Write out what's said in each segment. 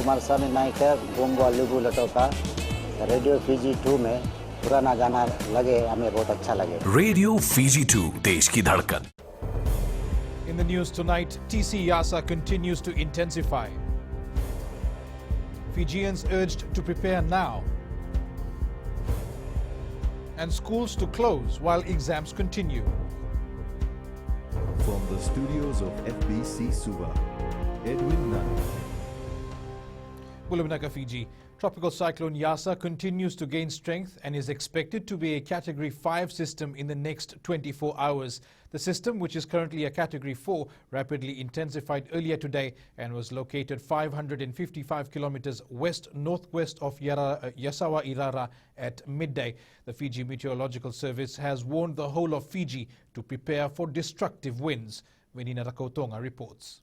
कुमार स्वामी नायक गोंगो लुगु लटोका Radio Fiji 2 में पुराना गाना लगे हमें बहुत अच्छा लगे। रेडियो फीजी 2 देश की धड़कन। In the news tonight, TC Yasa continues to intensify. Fijians urged to prepare now. And schools to close while exams continue. From the studios of FBC Suva, Edwin Nunn. Bulawanaka, Fiji. Tropical cyclone Yasa continues to gain strength and is expected to be a Category 5 system in the next 24 hours. The system, which is currently a Category 4, rapidly intensified earlier today and was located 555 kilometers west-northwest of Yasawa Irara at midday. The Fiji Meteorological Service has warned the whole of Fiji to prepare for destructive winds. Venina Rakautonga reports.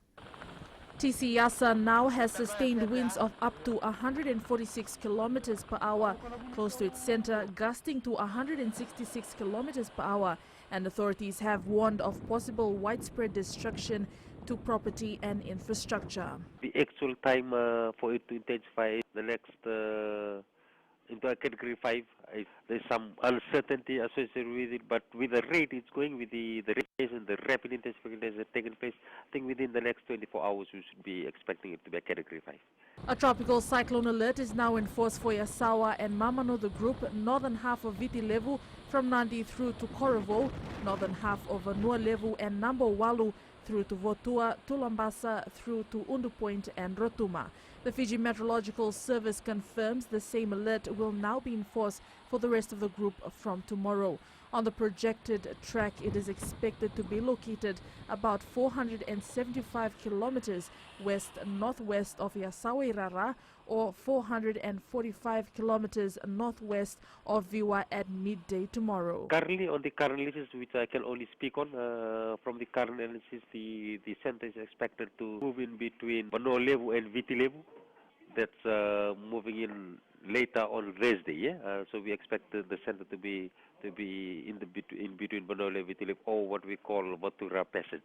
TC Yasa now has sustained winds of up to 146 kilometers per hour, close to its center, gusting to 166 kilometers per hour, and authorities have warned of possible widespread destruction to property and infrastructure. The actual time for it to intensify the next into a Category 5, there's some uncertainty associated with it, but with the rate it's going, with the rapid intensification that has taken place, I think within the next 24 hours we should be expecting it to be a Category 5. A tropical cyclone alert is now in force for Yasawa and Mamano, the group, northern half of Viti Levu from Nandi through to Korovo, northern half of Vanua Levu and Nambo Walu through to Votua, Tulambasa through to Undu Point and Rotuma. The Fiji Meteorological Service confirms the same alert will now be in force for the rest of the group from tomorrow. On the projected track, it is expected to be located about 475 kilometers west-northwest of Yasawa Irara or 445 kilometers northwest of Viwa at midday tomorrow. Currently, on the current analysis, which I can only speak on, from the current analysis, the center is expected to move in between Vanua Levu and Viti Levu. That's moving in later on Thursday, yeah. So we expect the center to be in between Vanua Levu, Viti Levu, or what we call Vatura Passage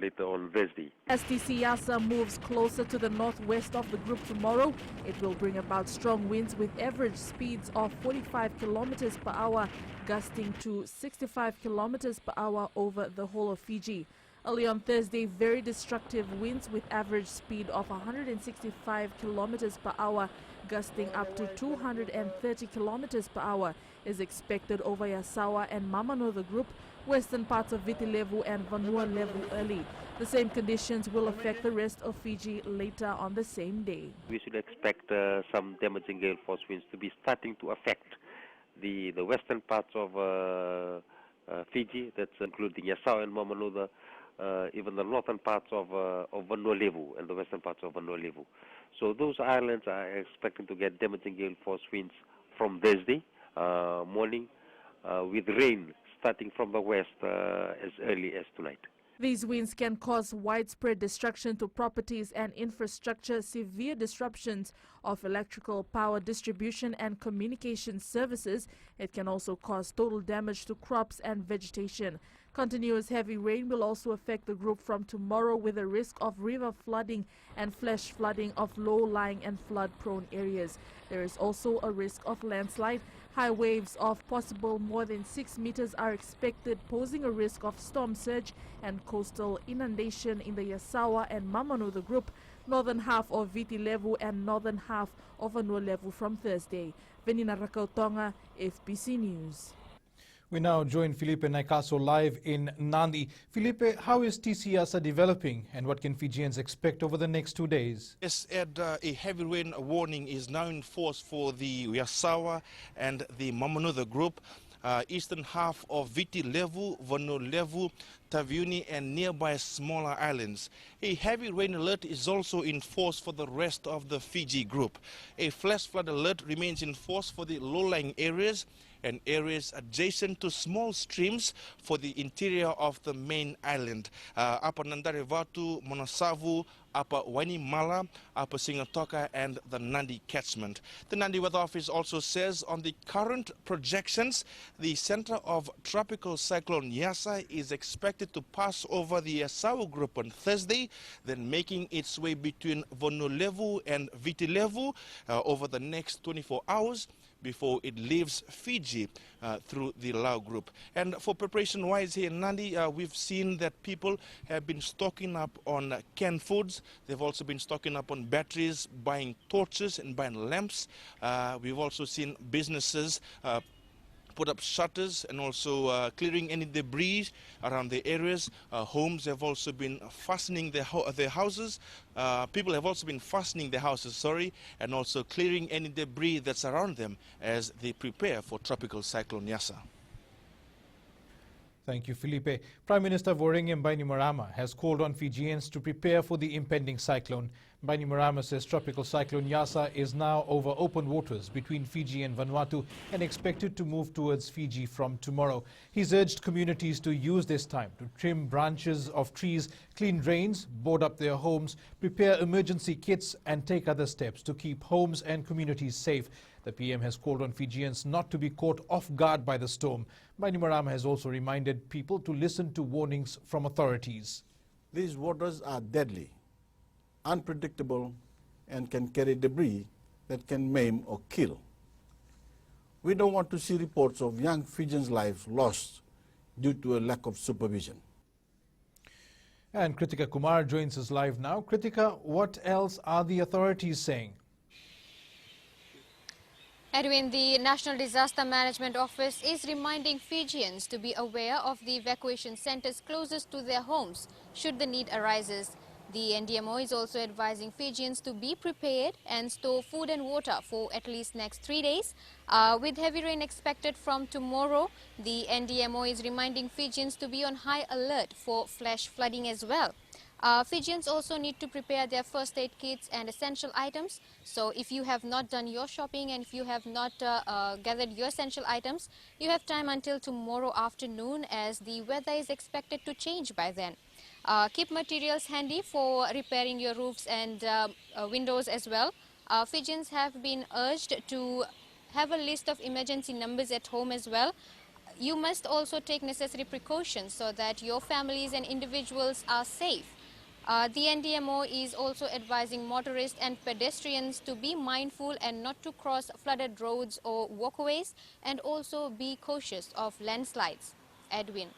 later on Thursday. As TC Yasa moves closer to the northwest of the group tomorrow, it will bring about strong winds with average speeds of 45 kilometers per hour, gusting to 65 kilometers per hour over the whole of Fiji. Early on Thursday, very destructive winds with average speed of 165 kilometers per hour, gusting up to 230 kilometers per hour, is expected over Yasawa and Mamano, the group, western parts of Viti Levu and Vanua Levu early. The same conditions will affect the rest of Fiji later on the same day. We should expect some damaging gale force winds to be starting to affect the western parts of Fiji, that's including Yasawa and Mamano, even the northern parts of Vanua Levu and the western parts of Vanua Levu. So those islands are expecting to get damaging gale force winds from Thursday morning, with rain starting from the west as early as tonight. These winds can cause widespread destruction to properties and infrastructure, severe disruptions of electrical power distribution and communication services. It can also cause total damage to crops and vegetation. Continuous heavy rain will also affect the group from tomorrow, with a risk of river flooding and flash flooding of low-lying and flood-prone areas. There is also a risk of landslide. High waves of possible more than 6 meters are expected, posing a risk of storm surge and coastal inundation in the Yasawa and Mamano, the group, northern half of Viti Levu and northern half of Vanua Levu from Thursday. Venina Rakautonga, FBC News. We now join Felipe Naikaso live in Nandi. Felipe, how is TC Yasa developing and what can Fijians expect over the next 2 days? Yes, Ed, a heavy rain warning is now in force for the Yasawa and the Mamano group. Eastern half of Viti Levu, Vanua Levu, Taviuni and nearby smaller islands. A heavy rain alert is also in force for the rest of the Fiji group. A flash flood alert remains in force for the low-lying areas and areas adjacent to small streams for the interior of the main island. Apanandarevatu, Monasavu, Upper Wainimala, Upper Singatoka and the Nandi catchment. The Nandi Weather Office also says on the current projections, the center of Tropical Cyclone Yasa is expected to pass over the Yasa group on Thursday, then making its way between Vonulevu and Vitilevu over the next 24 hours before it leaves Fiji through the Lau group. And for preparation-wise here in Nandi, we've seen that people have been stocking up on canned foods. They've also been stocking up on batteries, buying torches and buying lamps. We've also seen businesses put up shutters and also clearing any debris around the areas. Homes have also been fastening their houses. People have also been fastening their houses, and also clearing any debris that's around them as they prepare for Tropical Cyclone Yasa. Thank you, Felipe. Prime Minister Voreqe Bainimarama has called on Fijians to prepare for the impending cyclone. Bainimarama says Tropical Cyclone Yasa is now over open waters between Fiji and Vanuatu and expected to move towards Fiji from tomorrow. He's urged communities to use this time to trim branches of trees, clean drains, board up their homes, prepare emergency kits and take other steps to keep homes and communities safe. The PM has called on Fijians not to be caught off guard by the storm. Bainimarama has also reminded people to listen to warnings from authorities. These waters are deadly, unpredictable, and can carry debris that can maim or kill. We don't want to see reports of young Fijians' lives lost due to a lack of supervision. And Kritika Kumar joins us live now. Kritika, what else are the authorities saying? Edwin, the National Disaster Management Office is reminding Fijians to be aware of the evacuation centers closest to their homes should the need arises. The NDMO is also advising Fijians to be prepared and store food and water for at least next 3 days. With heavy rain expected from tomorrow, the NDMO is reminding Fijians to be on high alert for flash flooding as well. Fijians also need to prepare their first aid kits and essential items. So if you have not done your shopping and if you have not gathered your essential items, you have time until tomorrow afternoon as the weather is expected to change by then. Keep materials handy for repairing your roofs and windows as well. Fijians have been urged to have a list of emergency numbers at home as well. You must also take necessary precautions so that your families and individuals are safe. The NDMO is also advising motorists and pedestrians to be mindful and not to cross flooded roads or walkways, and also be cautious of landslides. Edwin.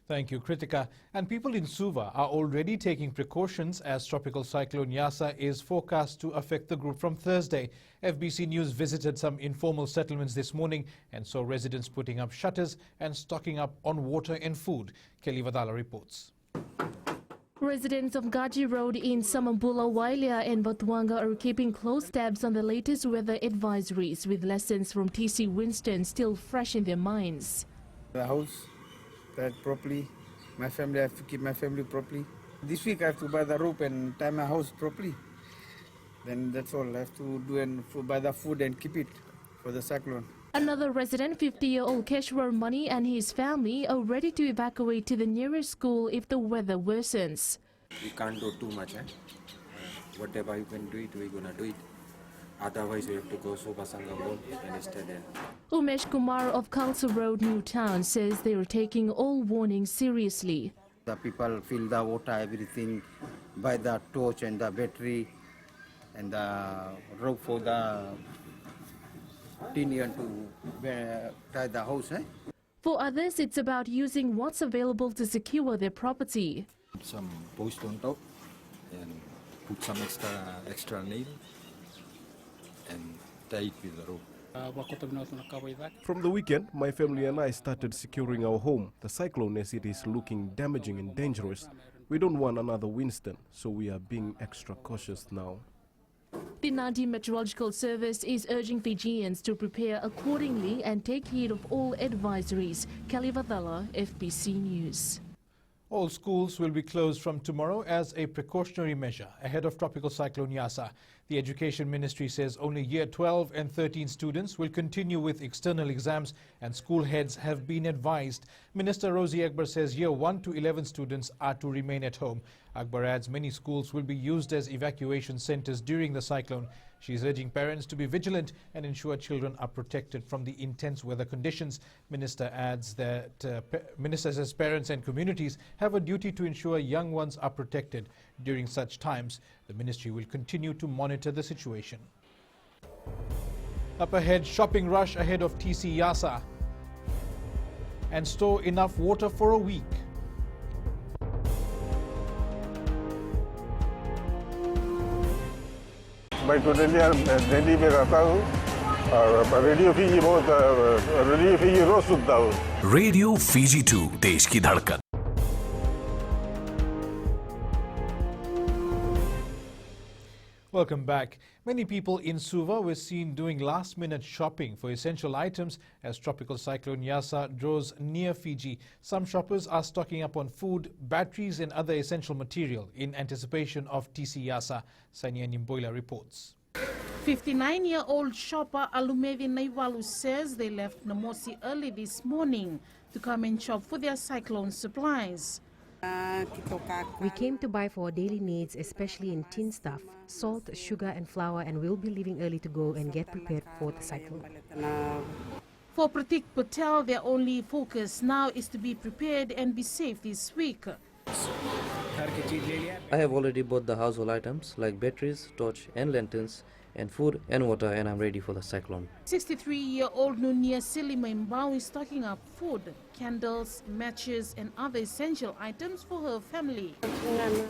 Thank you, Kritika. And people in Suva are already taking precautions as Tropical Cyclone Yasa is forecast to affect the group from Thursday. FBC News visited some informal settlements this morning and saw residents putting up shutters and stocking up on water and food. Kelly Vadala reports. Residents of Gaji Road in Samambula, Wailia and Batuanga are keeping close tabs on the latest weather advisories, with lessons from TC Winston still fresh in their minds. The house, that properly. My family, I have to keep my family properly. This week I have to buy the rope and tie my house properly. Then that's all I have to do, and buy the food and keep it for the cyclone. Another resident, 50-year-old Keshwar Mani, and his family are ready to evacuate to the nearest school if the weather worsens. We can't do too much. Whatever you can do it, we're gonna do it. Otherwise, we have to go Sobasangabon and stay there. Umesh Kumar of Khalsa Road, Newtown, says they are taking all warnings seriously. The people fill the water, everything, by the torch and the battery and the rope for the tinian to tie the house. For others, it's about using what's available to secure their property. Some post on top and put some extra nail and tie it with the rope. From the weekend, my family and I started securing our home. The cyclone, as it is looking damaging and dangerous, we don't want another Winston, so we are being extra cautious now. The Nandi Meteorological Service is urging Fijians to prepare accordingly and take heed of all advisories. Kelly Vadala, FBC News. All schools will be closed from tomorrow as a precautionary measure ahead of Tropical Cyclone Yasa. The Education Ministry says only Year 12 and 13 students will continue with external exams and school heads have been advised. Minister Rosie Akbar says Year 1 to 11 students are to remain at home. Akbar adds many schools will be used as evacuation centres during the cyclone. She is urging parents to be vigilant and ensure children are protected from the intense weather conditions. Minister adds that Minister says parents and communities have a duty to ensure young ones are protected during such times. The ministry will continue to monitor the situation. Up ahead, shopping rush ahead of TC Yasa and store enough water for a week. Baik tu dia jadi mereka tahu radio Fiji बहुत radio Fiji रोज सुनता हूँ radio Fiji 2 देश की धड़कन. Welcome back. Many people in Suva were seen doing last-minute shopping for essential items as tropical cyclone Yasa draws near Fiji. Some shoppers are stocking up on food, batteries and other essential material in anticipation of TC Yasa. Sania Nimboila reports. 59-year-old shopper Alumevi Naivalu says they left Namosi early this morning to come and shop for their cyclone supplies. We came to buy for our daily needs, especially in tin stuff, salt, sugar and flour, and we'll be leaving early to go and get prepared for the cyclone. For Pratik Patel, their only focus now is to be prepared and be safe this week. I have already bought the household items like batteries, torch and lanterns, and food and water, and I'm ready for the cyclone. 63-year-old Nunia Silima Mbao is stocking up food, candles, matches and other essential items for her family.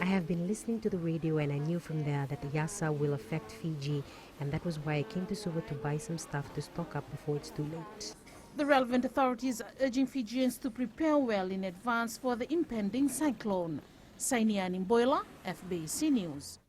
I have been listening to the radio and I knew from there that the Yasa will affect Fiji, and that was why I came to Suva to buy some stuff to stock up before it's too late. The relevant authorities are urging Fijians to prepare well in advance for the impending cyclone. Sainia Nimboila, FBC News.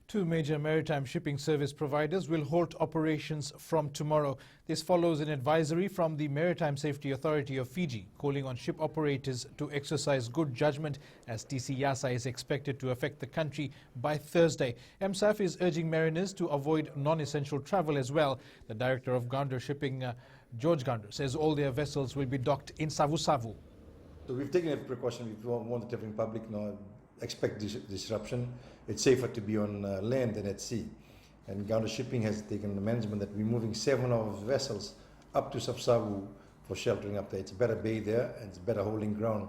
Two major maritime shipping service providers will halt operations from tomorrow. This follows an advisory from the Maritime Safety Authority of Fiji, calling on ship operators to exercise good judgment as TC Yasa is expected to affect the country by Thursday. MSAF is urging mariners to avoid non-essential travel as well. The Director of Gander Shipping, George Gander, says all their vessels will be docked in Savu Savu. So we've taken a precaution. We want the traveling public expect disruption. It's safer to be on land than at sea. And Gander Shipping has taken the management that we're moving 7 of our vessels up to Savu for sheltering up there. It's a better bay there and it's better holding ground.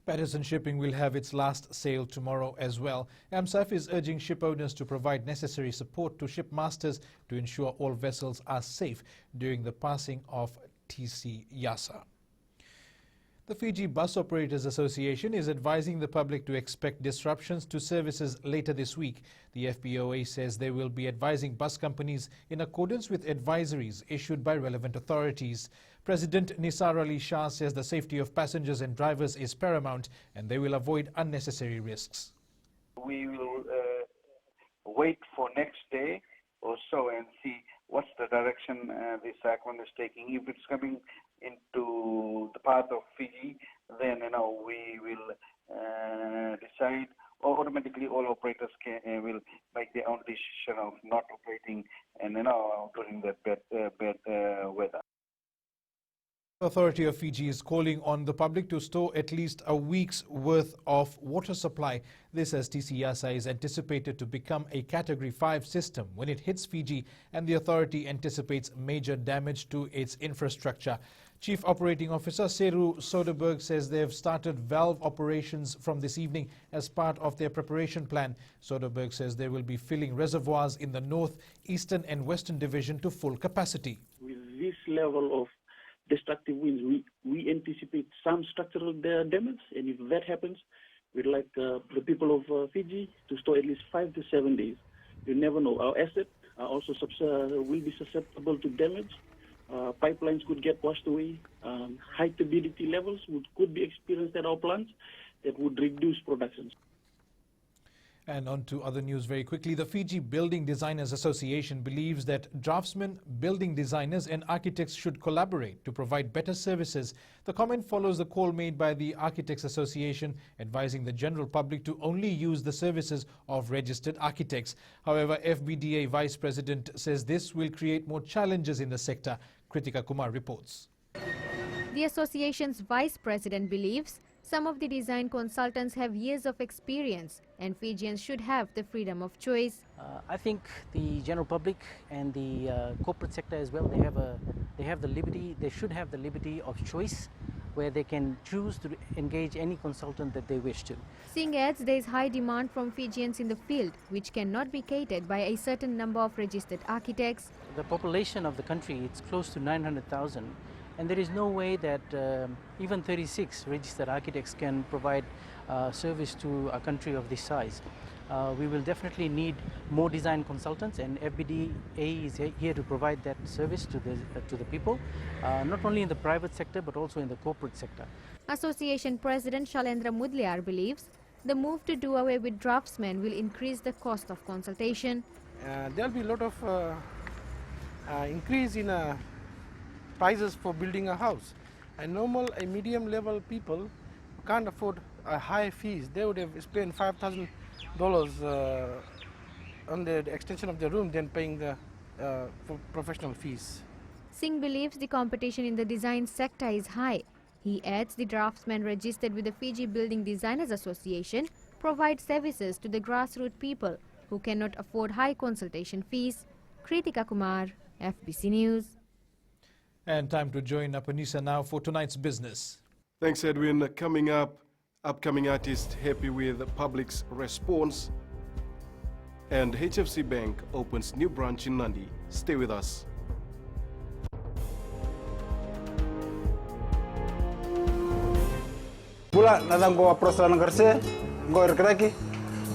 Patterson Shipping will have its last sail tomorrow as well. AMSAF is urging ship owners to provide necessary support to ship masters to ensure all vessels are safe during the passing of TC Yasa. The Fiji Bus Operators Association is advising the public to expect disruptions to services later this week. The FBOA says they will be advising bus companies in accordance with advisories issued by relevant authorities. President Nisar Ali Shah says the safety of passengers and drivers is paramount and they will avoid unnecessary risks. We will wait for next day or so and see what's the direction the cyclone is taking. If it's coming into the path of Fiji, then we will decide. Automatically, all operators will make their own decision of not operating, and during that bad weather. The Authority of Fiji is calling on the public to store at least a week's worth of water supply. This as TC Yasa is anticipated to become a Category 5 system when it hits Fiji, and the authority anticipates major damage to its infrastructure. Chief Operating Officer Seru Soderberg says they have started valve operations from this evening as part of their preparation plan. Soderberg says they will be filling reservoirs in the North, Eastern and Western Division to full capacity. With this level of destructive winds, we anticipate some structural damage, and if that happens, we'd like the people of Fiji to store at least 5 to 7 days. You never know. Our assets are also will be susceptible to damage. Pipelines could get washed away. High turbidity levels could be experienced at our plants that would reduce production. And on to other news very quickly. The Fiji Building Designers Association believes that draftsmen, building designers and architects should collaborate to provide better services. The comment follows the call made by the Architects Association advising the general public to only use the services of registered architects. However, FBDA Vice President says this will create more challenges in the sector. Kritika Kumar reports. The association's vice president believes some of the design consultants have years of experience and Fijians should have the freedom of choice. I think the general public and the corporate sector as well, they have the liberty, they should have the liberty of choice where they can choose to engage any consultant that they wish to. Singh adds there is high demand from Fijians in the field which cannot be catered by a certain number of registered architects. The population of the country, it's close to 900,000. And there is no way that even 36 registered architects can provide service to a country of this size. We will definitely need more design consultants, and FBDA is here to provide that service to the people, not only in the private sector but also in the corporate sector. Association President Shalendra Mudliar believes the move to do away with draftsmen will increase the cost of consultation. There will be a lot of increase in prices for building a house. A medium level people can't afford a high fees. They would have spent $5,000 on the extension of the room than paying the for professional fees. Singh believes the competition in the design sector is high. He adds the draftsmen registered with the Fiji Building Designers Association provide services to the grassroots people who cannot afford high consultation fees. Kritika Kumar, FBC News. And time to join Apanisa now for tonight's business. Thanks, Edwin. Coming up, upcoming artist happy with the public's response. And HFC Bank opens new branch in Nandi. Stay with us. Pula natang ko aprosla ng karse, go erkraki,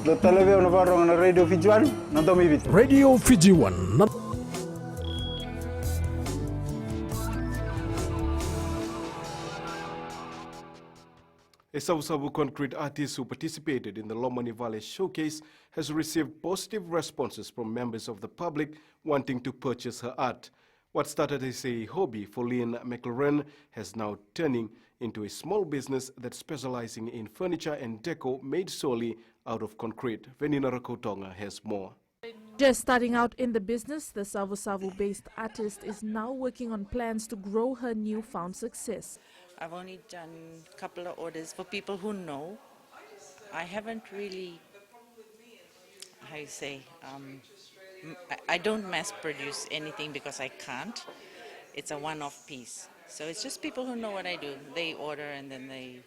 do televizyon na parang na Radio Fiji 1, nanto mibit. Radio Fiji 1. A Savu concrete artist who participated in the Lomani Valley Showcase has received positive responses from members of the public wanting to purchase her art. What started as a hobby for Lynn McLaren has now turning into a small business that's specializing in furniture and deco made solely out of concrete. Venina Rakotonga has more. Just starting out in the business, the Savu-based artist is now working on plans to grow her newfound success. I've only done a couple of orders for people who know. I haven't really, how you say, I don't mass produce anything because I can't. It's a one-off piece. So it's just people who know what I do. They order and then they,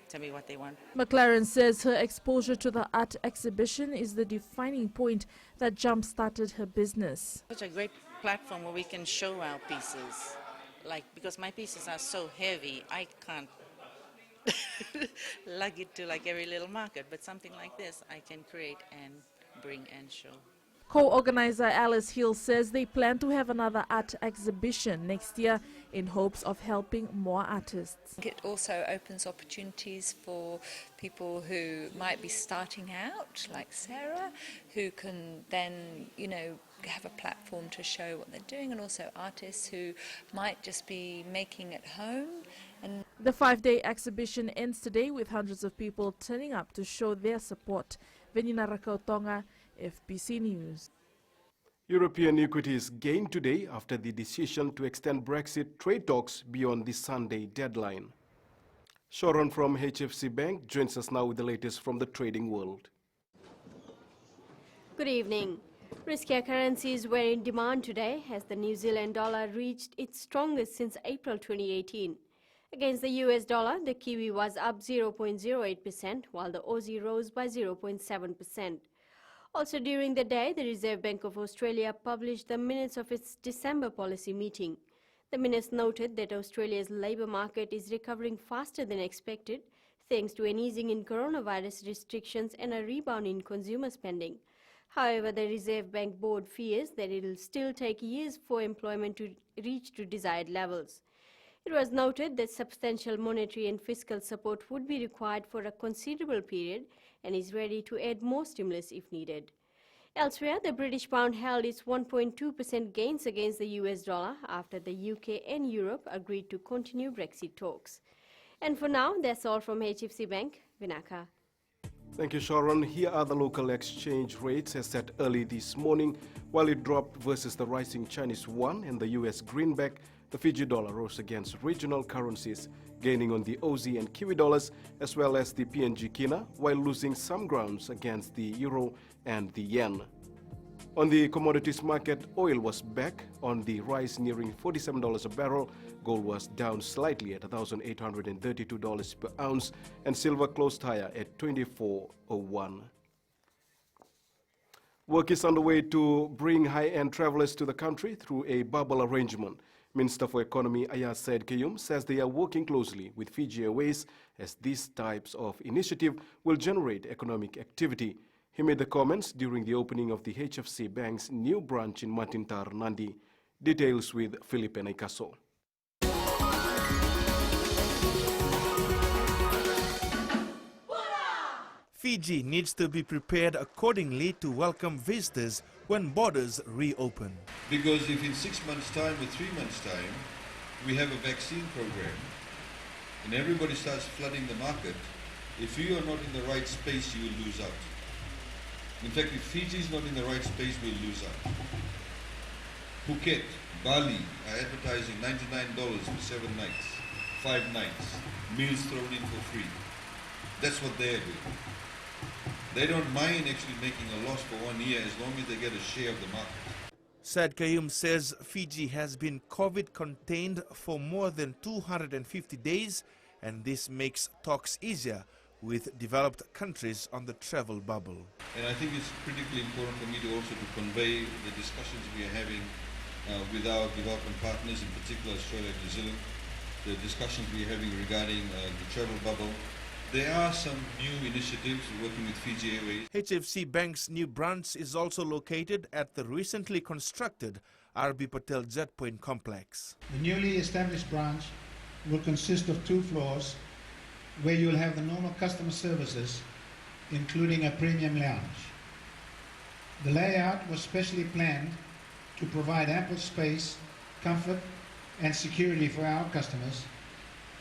tell me what they want. McLaren says her exposure to the art exhibition is the defining point that jump-started her business. Such a great platform where we can show our pieces. Because my pieces are so heavy, I can't lug it to every little market, but something like this I can create and bring and show. Co-organizer Alice Hill says they plan to have another art exhibition next year in hopes of helping more artists. It also opens opportunities for people who might be starting out, like Sarah, who can then, have a platform to show what they're doing, and also artists who might just be making at home. And the 5-day exhibition ends today with hundreds of people turning up to show their support. Venina Rakotonga, FBC News. European equities gained today after the decision to extend Brexit trade talks beyond the Sunday deadline. Sharon from HFC Bank joins us now with the latest from the trading world. Good evening. Riskier currencies were in demand today as the New Zealand dollar reached its strongest since April 2018. Against the US dollar, the Kiwi was up 0.08%, while the Aussie rose by 0.7%. Also during the day, the Reserve Bank of Australia published the minutes of its December policy meeting. The minutes noted that Australia's labour market is recovering faster than expected, thanks to an easing in coronavirus restrictions and a rebound in consumer spending. However, the Reserve Bank Board fears that it will still take years for employment to reach to desired levels. It was noted that substantial monetary and fiscal support would be required for a considerable period, and is ready to add more stimulus if needed. Elsewhere, the British pound held its 1.2% gains against the US dollar after the UK and Europe agreed to continue Brexit talks. And for now, that's all from HFC Bank, Vinaka. Thank you, Sharon. Here are the local exchange rates as set early this morning. While it dropped versus the rising Chinese yuan and the US greenback, the Fiji dollar rose against regional currencies, gaining on the Aussie and Kiwi dollars as well as the PNG Kina, while losing some grounds against the euro and the yen. On the commodities market, oil was back on the rise, nearing $47 a barrel. Gold was down slightly at $1,832 per ounce, and silver closed higher at $24.01. Work is underway to bring high-end travelers to the country through a bubble arrangement. Minister for Economy Yasa says they are working closely with Fiji Airways as these types of initiative will generate economic activity. He made the comments during the opening of the HFC Bank's new branch in Matintar, Nandi. Details with Philippe Naikaso. Fiji needs to be prepared accordingly to welcome visitors when borders reopen. Because if in 6 months' time or 3 months' time we have a vaccine program and everybody starts flooding the market, if you are not in the right space, you will lose out. In fact, if Fiji is not in the right space, we'll lose out. Phuket, Bali are advertising $99 for 7 nights, 5 nights, meals thrown in for free. That's what they're doing. They don't mind actually making a loss for 1 year as long as they get a share of the market. Saad Kayum says Fiji has been COVID contained for more than 250 days, and this makes talks easier with developed countries on the travel bubble. And I think it's critically important for me to also to convey the discussions we are having with our development partners, in particular Australia and New Zealand, the discussions we are having regarding the travel bubble. There are some new initiatives working with Fiji Airways. HFC Bank's new branch is also located at the recently constructed RB Patel Jet Point complex. The newly established branch will consist of 2 floors where you will have the normal customer services, including a premium lounge. The layout was specially planned to provide ample space, comfort and security for our customers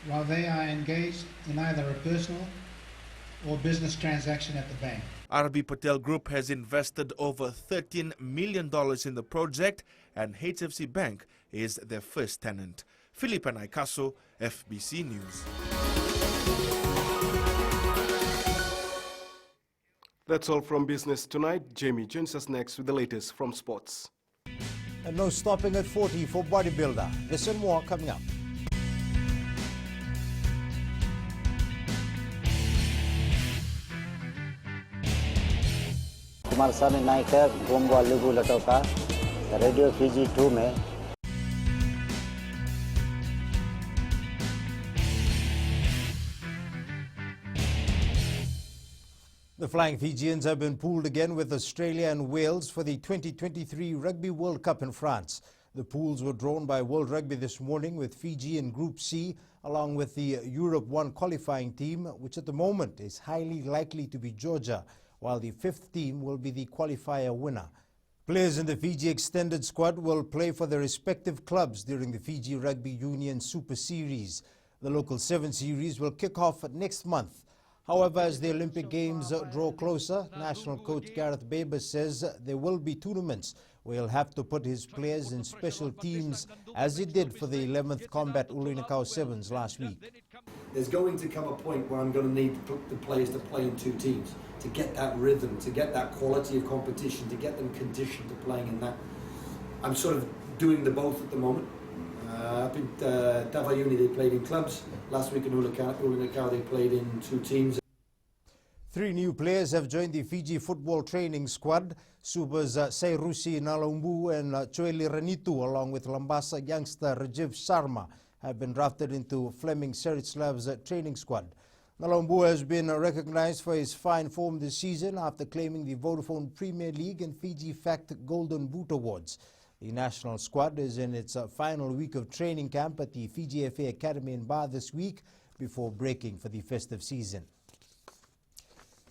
while they are engaged in either a personal or business transaction at the bank. RB Patel Group has invested over $13 million in the project, and HFC Bank is their first tenant. Philippe Naikaso, FBC News. That's all from Business Tonight. Jamie joins us next with the latest from sports. And no stopping at 40 for bodybuilder. This and more coming up. Kumar साहब नायक है गोमवा लुगु लटोका Radio Fiji 2 में The Flying Fijians have been pooled again with Australia and Wales for the 2023 Rugby World Cup in France. The pools were drawn by World Rugby this morning, with Fiji in Group C along with the Europe 1 qualifying team, which at the moment is highly likely to be Georgia, while the 5th team will be the qualifier winner. Players in the Fiji extended squad will play for their respective clubs during the Fiji Rugby Union Super Series. The local 7 series will kick off next month. However, as the Olympic Games draw closer, national coach Gareth Baber says there will be tournaments where he'll have to put his players in special teams, as he did for the 11th Combat Ulinakau Sevens last week. There's going to come a point where I'm going to need the players to play in 2 teams, to get that rhythm, to get that quality of competition, to get them conditioned to playing in that. I'm sort of doing the both at the moment. Up in Tavayuni they played in clubs. Last week in Ulinakau they played in 2 teams. 3 new players have joined the Fiji football training squad. Subas Sairusi Nalumbu and Choeli Ranitu, along with Lambasa youngster Rajiv Sharma, have been drafted into Fleming Seritslav's training squad. Nalumbu has been recognized for his fine form this season after claiming the Vodafone Premier League and Fiji Fact Golden Boot Awards. The national squad is in its final week of training camp at the Fiji FA Academy in Ba this week before breaking for the festive season.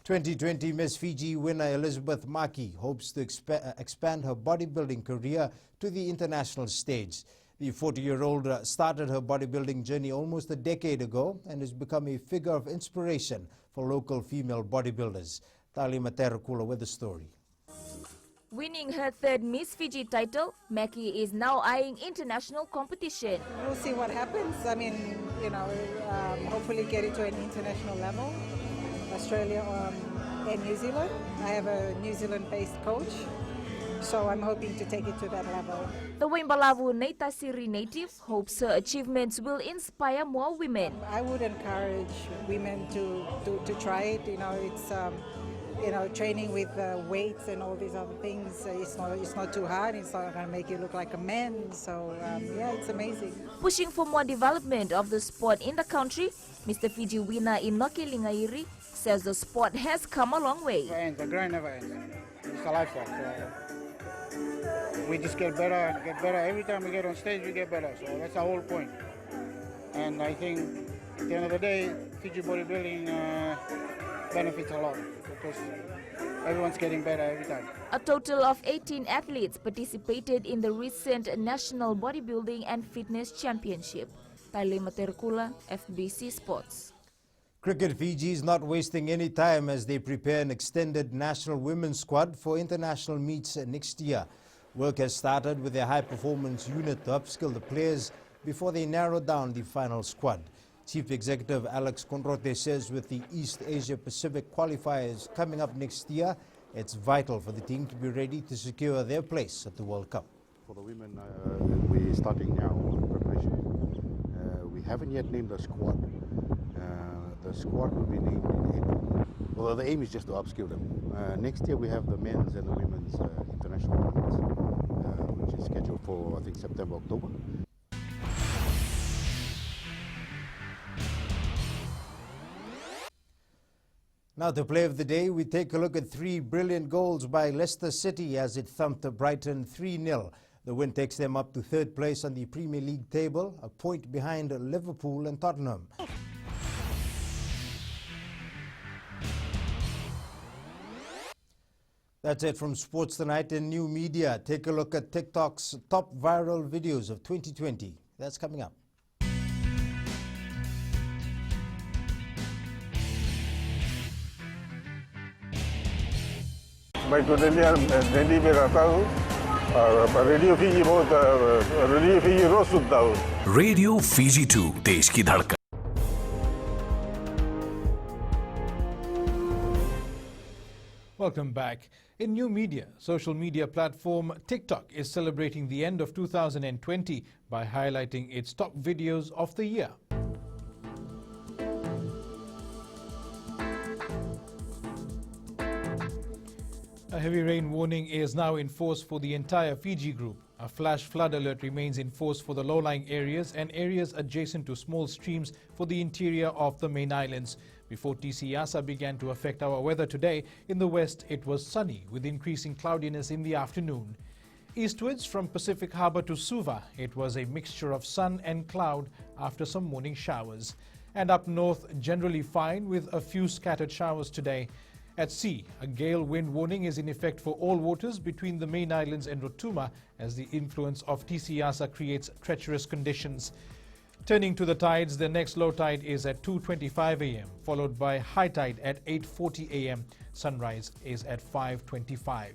2020 Miss Fiji winner Elizabeth Maki hopes to expand her bodybuilding career to the international stage. The 40-year-old started her bodybuilding journey almost a decade ago and has become a figure of inspiration for local female bodybuilders. Tali Materakula with the story. Winning her third Miss Fiji title, Maki is now eyeing international competition. We'll see what happens. I mean, hopefully get it to an international level. Australia and New Zealand. I have a New Zealand-based coach, so I'm hoping to take it to that level. The Wimbalavu Neitasiri native hopes her achievements will inspire more women. I would encourage women to try it. It's training with weights and all these other things. It's not too hard. It's not going to make you look like a man. So yeah, it's amazing. Pushing for more development of the sport in the country, Mr. Fiji winner Inoki Lingairi says the sport has come a long way. The grind never ends. It's a lifestyle. So we just get better and get better. Every time we get on stage, we get better. So that's the whole point. And I think at the end of the day, Fiji bodybuilding benefits a lot because everyone's getting better every time. A total of 18 athletes participated in the recent National Bodybuilding and Fitness Championship. Taile Materkula, FBC Sports. Cricket Fiji is not wasting any time as they prepare an extended national women's squad for international meets next year. Work has started with a high-performance unit to upskill the players before they narrow down the final squad. Chief Executive Alex Conrote says with the East Asia Pacific qualifiers coming up next year, it's vital for the team to be ready to secure their place at the World Cup. For the women, we're starting now preparation. We haven't yet named the squad. The squad will be named in April. Well, the aim is just to upskill them. Next year we have the men's and the women's international tournaments, which is scheduled for, I think, September, October. Now to play of the day, we take a look at 3 brilliant goals by Leicester City as it thumped Brighton 3-0. The win takes them up to third place on the Premier League table, a point behind Liverpool and Tottenham. That's it from Sports Tonight and New Media. Take a look at TikTok's top viral videos of 2020. That's coming up. मैं दिल्ली में रहता हूँ और radio Fiji रोज सुनता हूँ. Radio Fiji 2 देश की धड़कन. Welcome back. In new media, social media platform TikTok is celebrating the end of 2020 by highlighting its top videos of the year. A heavy rain warning is now in force for the entire Fiji group. A flash flood alert remains in force for the low-lying areas and areas adjacent to small streams for the interior of the main islands. Before TC Yasa began to affect our weather today, in the west it was sunny with increasing cloudiness in the afternoon. Eastwards from Pacific Harbour to Suva, it was a mixture of sun and cloud after some morning showers. And up north, generally fine with a few scattered showers today. At sea, a gale wind warning is in effect for all waters between the main islands and Rotuma as the influence of TC Yasa creates treacherous conditions. Turning to the tides, the next low tide is at 2:25 a.m., followed by high tide at 8:40 a.m. Sunrise is at 5:25.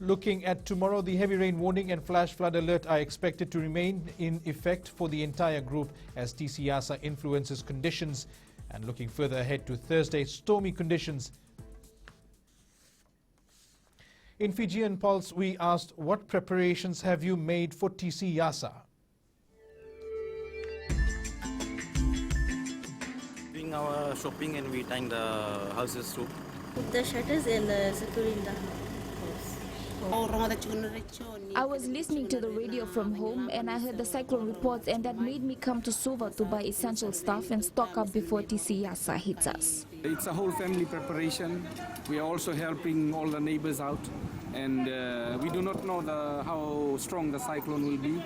Looking at tomorrow, the heavy rain warning and flash flood alert are expected to remain in effect for the entire group as TC Yasa influences conditions. And looking further ahead to Thursday, stormy conditions. In Fijian Pulse, we asked, what preparations have you made for TC Yasa? Doing our shopping and we tying the houses too. The shutters and securing the house. I was listening to the radio from home and I heard the cyclone reports, and that made me come to Suva to buy essential stuff and stock up before TC Yasa hits us. It's a whole family preparation. We are also helping all the neighbors out, and we do not know how strong the cyclone will be.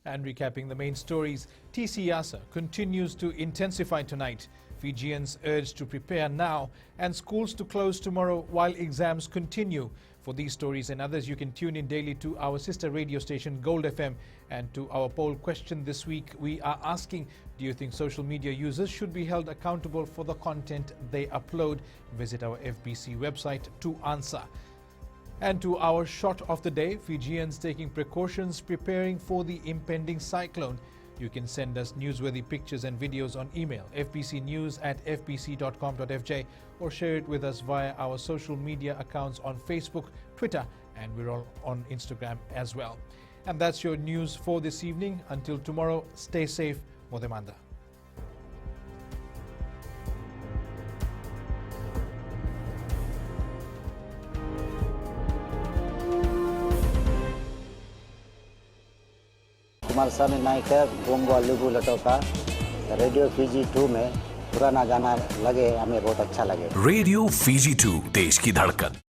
And recapping the main stories, TC Yasa continues to intensify tonight. Fijians urged to prepare now and schools to close tomorrow while exams continue. For these stories and others, you can tune in daily to our sister radio station Gold FM. And to our poll question this week, we are asking, do you think social media users should be held accountable for the content they upload? Visit our FBC website to answer. And to our shot of the day, Fijians taking precautions preparing for the impending cyclone. You can send us newsworthy pictures and videos on email fbcnews@fbc.com.fj or share it with us via our social media accounts on Facebook, Twitter, and we're all on Instagram as well. And that's your news for this evening. Until tomorrow, stay safe. Modemanda. Kumar Sami Naik गोंगवा लुबू Lautoka Radio Fiji 2 में पुराना गाना लगे हमें बहुत अच्छा लगे। रेडियो फीजी 2 देश की धड़कन।